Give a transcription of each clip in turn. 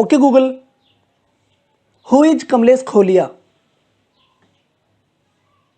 Okay Google, who is Kamlesh खोलिया?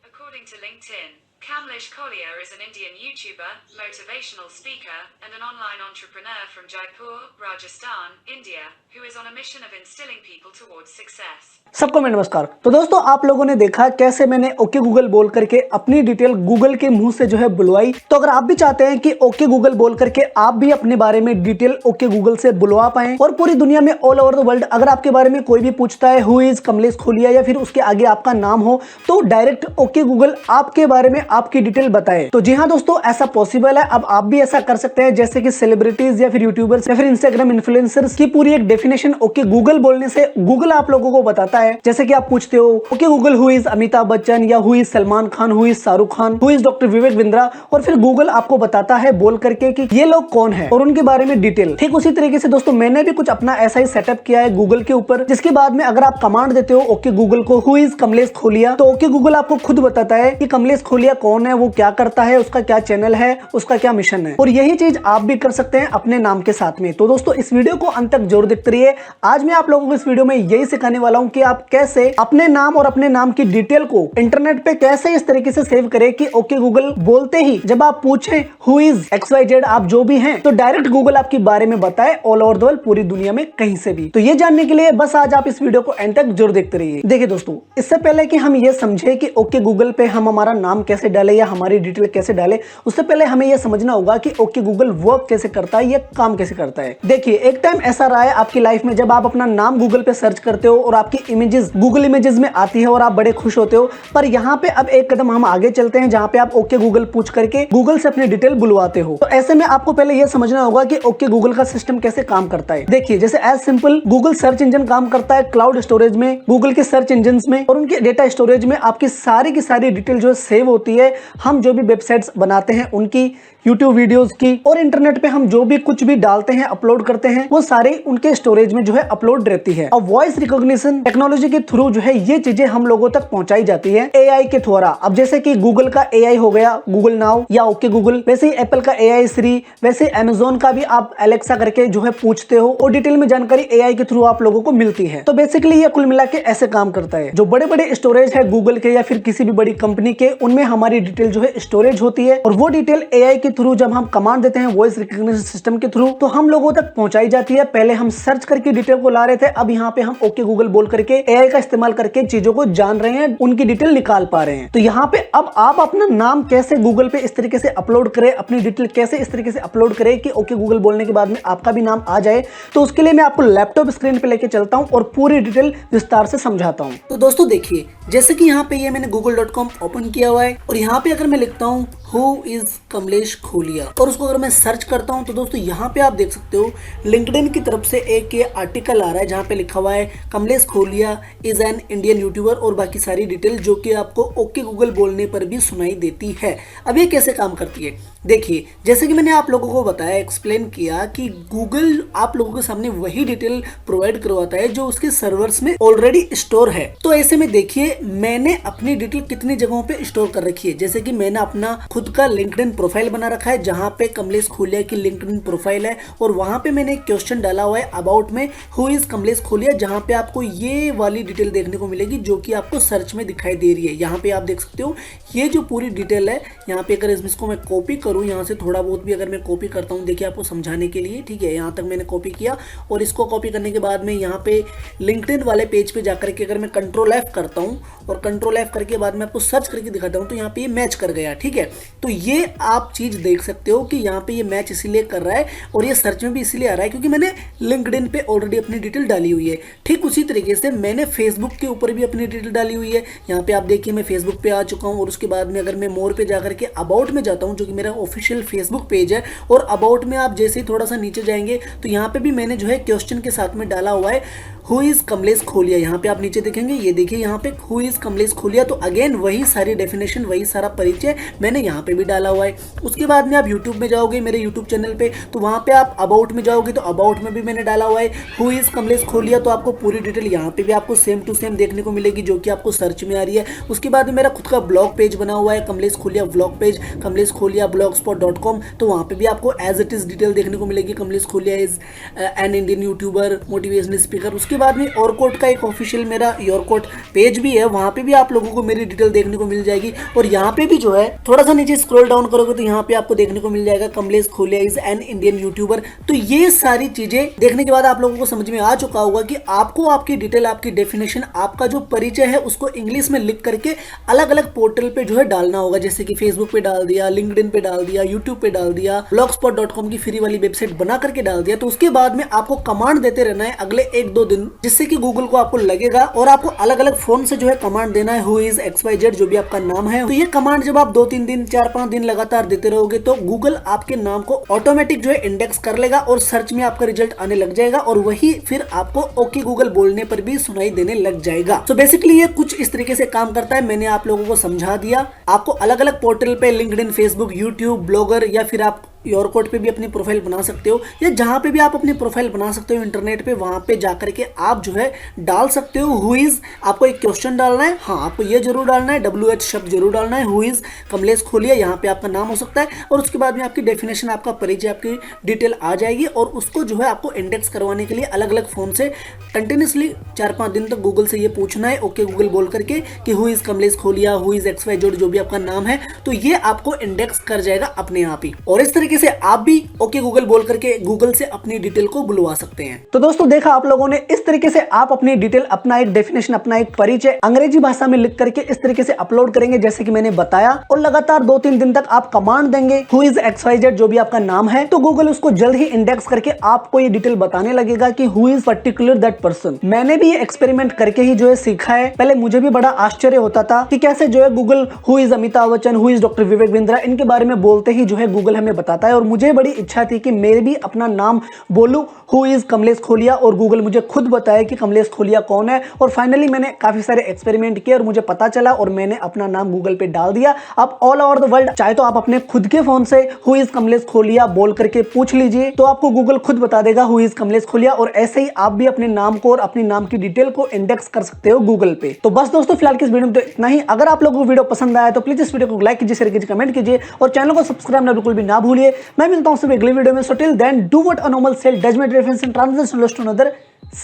According to LinkedIn, Kamlesh Kolia is an Indian YouTuber, motivational speaker, and an online entrepreneur from Jaipur, Rajasthan, India, who is on a mission of instilling people towards success. सबको मैं नमस्कार। तो दोस्तों, आप लोगों ने देखा कैसे मैंने ओके गूगल बोल करके अपनी डिटेल गूगल के मुंह से जो है बुलवाई। तो अगर आप भी चाहते हैं कि ओके गूगल बोल करके आप भी अपने बारे में डिटेल ओके गूगल से बुलवा पाएं और पूरी दुनिया में ऑल ओवर द वर्ल्ड अगर आपके बारे में कोई भी पूछता है हु इज कमलेश खोलिया या फिर उसके आगे आपका नाम हो, तो डायरेक्ट ओके गूगल आपके बारे में आपकी डिटेल बताए। तो जी हाँ दोस्तों, ऐसा पॉसिबल है। अब आप भी ऐसा कर सकते हैं जैसे कि सेलिब्रिटीज या फिर यूट्यूबर्स या फिर इंस्टाग्राम इन्फ्लुएंसर्स की पूरी एक डेफिनेशन ओके गूगल बोलने से गूगल आप लोगों को बताता है। जैसे कि आप पूछते हो okay Google who is Amitabh Bachchan या who is Salman Khan, who is Shahrukh Khan, who is doctor Vivek Bindra, और फिर गूगल आपको बताता है बोल करके कि ये लोग कौन है और उनके बारे में डिटेल। ठीक उसी तरीके से दोस्तों, मैंने भी कुछ अपना ऐसा ही सेटअप किया है गूगल के ऊपर, जिसके बाद में अगर आप कमांड देते हो ओके गूगल को हु इज कमलेश खोलिया, तो ओके गूगल आपको खुद बताता है कि कमलेश खोलिया कौन है, वो क्या करता है, उसका क्या चैनल है, उसका क्या मिशन है। और यही चीज आप भी कर सकते हैं अपने नाम के साथ में। तो दोस्तों, इस वीडियो को अंत तक जरूर देखते रहिए। आज मैं आप लोगों को इस वीडियो में यही सिखाने वाला हूं कि आप कैसे अपने नाम और अपने नाम की डिटेल को इंटरनेट पे कैसे इस तरीके से सेव करें कि ओके गूगल बोलते ही जब आप पूछें हु इज XYZ आप जो भी हैं, तो डायरेक्ट गूगल आपके बारे में बताए ऑल ओवर द वर्ल्ड, पूरी दुनिया में कहीं से भी। तो ये जानने के लिए बस आज आप इस वीडियो को एंड तक जरूर देखते रहिए। देखिए दोस्तों, इससे पहले कि हम ये समझे कि ओके गूगल पे हम हमारा नाम कैसे डाले या हमारी डिटेल कैसे डाले, उससे पहले हमें यह समझना होगा कि ओके गूगल वर्क कैसे करता है, ये काम कैसे करता है। देखिए, एक टाइम ऐसा रहा है आपकी लाइफ में जब आप अपना नाम गूगल पे सर्च करते हो और आपकी इमेजेस गूगल इमेजेस में आती है और आप बड़े खुश होते हो। पर यहाँ पे अब एक कदम हम आगे चलते हैं जहाँ पे आप ओके गूगल पूछ करके गूगल से अपनी डिटेल बुलवाते हो। तो ऐसे में आपको पहले यह समझना होगा कि ओके गूगल का सिस्टम कैसे काम करता है। देखिए, जैसे as simple Google search engine काम करता है क्लाउड स्टोरेज में, गूगल के सर्च इंजन में और उनके डेटा स्टोरेज में आपकी सारी की सारी डिटेल जो है सेव होती है। हम जो भी वेबसाइट्स बनाते हैं उनकी, यूट्यूब वीडियोस की, और इंटरनेट पे हम जो भी कुछ भी डालते हैं, अपलोड करते हैं, वो सारे उनके स्टोरेज में जो है अपलोड रहती है। अब वॉइस रिकॉग्निशन टेक्नोलॉजी के थ्रू जो है ये चीजें हम लोगों तक पहुंचाई जाती है AI के द्वारा। अब जैसे कि गूगल का AI हो गया गूगल नाउ या ओके गूगल, वैसे ही एप्पल का AI श्री, वैसे अमेजोन का भी आप एलेक्सा करके जो है पूछते हो और डिटेल में जानकारी AI के थ्रू आप लोगों को मिलती है। तो बेसिकली ये कुल मिला के ऐसे काम करता है। जो बड़े बड़े स्टोरेज है गूगल के या फिर किसी भी बड़ी कंपनी के, उनमें हमारी डिटेल जो है स्टोरेज होती है और वो डिटेल AI के थ्रू जब हम कमांड देते हैं वॉइस रिकॉग्निशन सिस्टम के थ्रू, तो हम लोगों तक पहुंचाई जाती है। पहले हम सर्च करके डिटेल को ला रहे थे, अब यहाँ पे हम ओके गूगल बोल करके AI का इस्तेमाल करके चीजों को जान रहे हैं, उनकी डिटेल निकाल पा रहे हैं। तो यहाँ पे अब आप अपना नाम कैसे गूगल पे इस तरीके से अपलोड करें, अपनी डिटेल कैसे इस तरीके से अपलोड करें कि ओके गूगल बोलने के बाद में आपका भी नाम आ जाए, तो उसके लिए मैं आपको लैपटॉप स्क्रीन पे लेके चलता हूँ और पूरी डिटेल विस्तार से समझाता हूँ। तो दोस्तों देखिए, जैसे कि यहाँ पे ये मैंने google.com ओपन किया हुआ है और यहाँ पे अगर मैं लिखता हूँ हु इज कमलेश खोलिया और उसको अगर मैं सर्च करता हूँ, तो दोस्तों यहाँ पे आप देख सकते हो लिंक्डइन की तरफ से एक ये आर्टिकल आ रहा है जहाँ पे लिखा हुआ है कमलेश खोलिया इज एन इंडियन यूट्यूबर और बाकी सारी डिटेल जो कि आपको ओके गूगल बोलने पर भी सुनाई देती है। अब ये कैसे काम करती है, देखिए, जैसे कि मैंने आप लोगों को बताया, एक्सप्लेन किया कि गूगल आप लोगों के सामने वही डिटेल प्रोवाइड करवाता है जो उसके सर्वर्स में ऑलरेडी स्टोर है। तो ऐसे में देखिए, मैंने अपनी डिटेल कितनी जगहों पे स्टोर कर रखी है। जैसे कि मैंने अपना खुद का लिंक्डइन प्रोफाइल बना रखा है जहां पे कमलेश खोलिया की लिंक्डइन प्रोफाइल है और वहां पे मैंने एक क्वेश्चन डाला हुआ है अबाउट में हु इज कमलेश खोलिया, जहां पे आपको ये वाली डिटेल देखने को मिलेगी जो कि आपको सर्च में दिखाई दे रही है। यहाँ पे आप देख सकते हो ये जो पूरी डिटेल है, यहाँ पे अगर इसको मैं कॉपी करूँ, यहाँ से थोड़ा बहुत भी अगर मैं कॉपी करता हूँ, देखिए आपको समझाने के लिए, ठीक है, यहाँ तक मैंने कॉपी किया और इसको कॉपी करने के बाद में यहाँ पे लिंक्डइन वाले पेज पे जाकर के अगर मैं Ctrl+F करता हूँ और Ctrl+F करके बाद में आपको सर्च करके दिखाता हूँ, तो यहाँ पे ये मैच कर गया, ठीक है। तो ये आप चीज देख सकते हो कि यहाँ पे ये मैच इसीलिए कर रहा है और ये सर्च में भी इसीलिए आ रहा है क्योंकि मैंने लिंक्डइन पे ऑलरेडी अपनी डिटेल डाली हुई है। ठीक उसी तरीके से मैंने फेसबुक के ऊपर भी अपनी डिटेल डाली हुई है। यहाँ पे आप देखिए मैं फेसबुक पे आ चुका हूँ और उसके बाद में अगर मैं मोर पे जाकर के अबाउट में जाता हूँ जो कि मेरा ऑफिशियल फेसबुक पेज है, और अबाउट में आप जैसे ही थोड़ा सा नीचे जाएंगे तो यहाँ पे भी मैंने जो है क्वेश्चन के साथ में डाला हुआ है हु इज कमलेश खोलिया, यहाँ पे आप नीचे देखेंगे, ये देखिए यहाँ पे हु इज कमलेश खोलिया। तो अगेन वही सारी डेफिनेशन, वही सारा परिचय मैंने यहाँ पे भी डाला हुआ है। उसके बाद में आप यूट्यूब में जाओगे मेरे यूट्यूब चैनल पे, तो वहाँ पे आप अबाउट में जाओगे तो अबाउट में भी मैंने डाला हुआ है हु इज कमलेश खोलिया। तो आपको पूरी डिटेल यहाँ पे भी आपको सेम टू सेम देखने को मिलेगी जो कि आपको सर्च में आ रही है। उसके बाद में मेरा खुद का ब्लॉग पेज बना हुआ है, कमलेश खोलिया ब्लॉग पेज, कमलेश खोलिया blogspot.com। तो वहाँ पे भी आपको एज इट इज डिटेल देखने को मिलेगी। कमलेश खोलिया is an Indian YouTuber, motivational speaker. उसके बाद में ऑरकोट का एक ऑफिशियल मेरा योरकोट पेज भी है, वहाँ पे भी आप लोगों को मेरी डिटेल देखने को मिल जाएगी। और यहाँ पे भी जो है थोड़ा सा नीचे स्क्रॉल डाउन करोगे तो यहाँ पे आपको देखने को मिल जाएगा कमलेश खोलिया इज एन इंडियन यूट्यूबर। तो ये सारी चीजें देखने के बाद आप लोगों को समझ में आ चुका होगा कि आपको आपकी डिटेल, आपकी डेफिनेशन, आपका जो परिचय है उसको इंग्लिश में लिख करके अलग अलग पोर्टल पे जो है डालना होगा। जैसे कि फेसबुक पे डाल दिया, लिंक्डइन पे डाल दिया, यूट्यूब पे डाल दिया, blogspot.com की फ्री वाली वेबसाइट बना करके डाल दिया। तो उसके बाद में आपको कमांड देते रहना है अगले 1-2 दिन, जिससे कि गूगल को आपको लगेगा और आपको अलग अलग फोन से जो है कमांड देना है हु इज XYZ जो भी आपका नाम है। तो ये कमांड जब आप 2-3 दिन, 4-5 दिन लगातार देते रहोगे तो गूगल आपके नाम को ऑटोमेटिक जो है इंडेक्स कर लेगा और सर्च में आपका रिजल्ट आने लग जाएगा और वही फिर आपको ओके गूगल बोलने पर भी सुनाई देने लग जाएगा। सो बेसिकली ये कुछ इस तरीके से काम करता है। मैंने आप लोगों को समझा दिया। आपको अलग अलग पोर्टल पे लिंक्डइन, फेसबुक, यूट्यूब, ब्लॉगर या फिर आप योरकोट पे भी अपनी प्रोफाइल बना सकते हो, या जहां पे भी आप अपनी प्रोफाइल बना सकते हो इंटरनेट पे, वहां पे जाकर के आप जो है डाल सकते हो हु इज। आपको एक क्वेश्चन डालना है, हाँ आपको ये जरूर डालना है, WH शब्द जरूर डालना है, हु इज कमलेश खोलिया, यहाँ पे आपका नाम हो सकता है। और उसके बाद में आपकी डेफिनेशन, आपका परिचय, आपकी डिटेल आ जाएगी और उसको जो है आपको इंडेक्स करवाने के लिए अलग अलग फोन से कंटिन्यूसली 4-5 दिन तक गूगल से ये पूछना है ओके गूगल बोल करके कि हु इज कमलेश खोलिया, हु इज XYZ जो भी आपका नाम है। तो ये आपको इंडेक्स कर जाएगा अपने आप ही। और इस तरीके से आप भी ओके गूगल बोल करके गूगल से अपनी डिटेल को बुलवा सकते हैं। तो दोस्तों देखा आप लोगों ने, इस तरीके से आप अपनी डिटेल, अपना एक डेफिनेशन, अपना एक परिचय अंग्रेजी भाषा में लिख करके इस तरीके से अपलोड करेंगे जैसे कि मैंने बताया। और लगातार 2-3 दिन तक आप कमांड देंगे हु इज XYZ जो भी आपका नाम है, तो गूगल उसको जल्द ही इंडेक्स करके आपको ये डिटेल बताने लगेगा कि who is particular that person. मैंने भी ये एक्सपेरिमेंट करके ही जो है सीखा है। पहले मुझे भी बड़ा आश्चर्य होता था कि कैसे जो है Google who is Amitabh Bachchan, who is doctor Vivek Bindra, इनके बारे में बोलते ही जो है गूगल हमें बताता है। और मुझे बड़ी इच्छा थी कि मैं भी अपना नाम बोलूं हु इज कमलेश खोलिया और गूगल मुझे खुद बताए कि कमलेश खोलिया कौन है। और फाइनली मैंने काफी सारे एक्सपेरिमेंट किए और मुझे पता चला और मैंने अपना नाम गूगल पे डाल दिया। अब ऑल ओवर द वर्ल्ड चाहे तो आप अपने खुद के फोन से हु इज कमलेश खोलिया बोल करके पूछ लीजिए, तो आपको गूगल खुद बता देगा हु इज कमलेश खोलिया। और ऐसे ही आप भी अपने नाम को और अपनी नाम की डिटेल को इंडेक्स कर सकते हो गूगल पे। तो बस दोस्तों फिलहाल की इस वीडियो में तो इतना ही। अगर आप लोगों को वीडियो पसंद आया तो प्लीज इस वीडियो को लाइक कीजिए, शेयर कीजिए, कमेंट कीजिए और चैनल को सब्सक्राइब ना बिल्कुल भी ना भूलिए। मैं मिलता हूं सिर्फ अगले वीडियो में। So till then, do what a normal cell does, my dear friends, and translation to another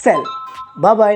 cell. Bye bye.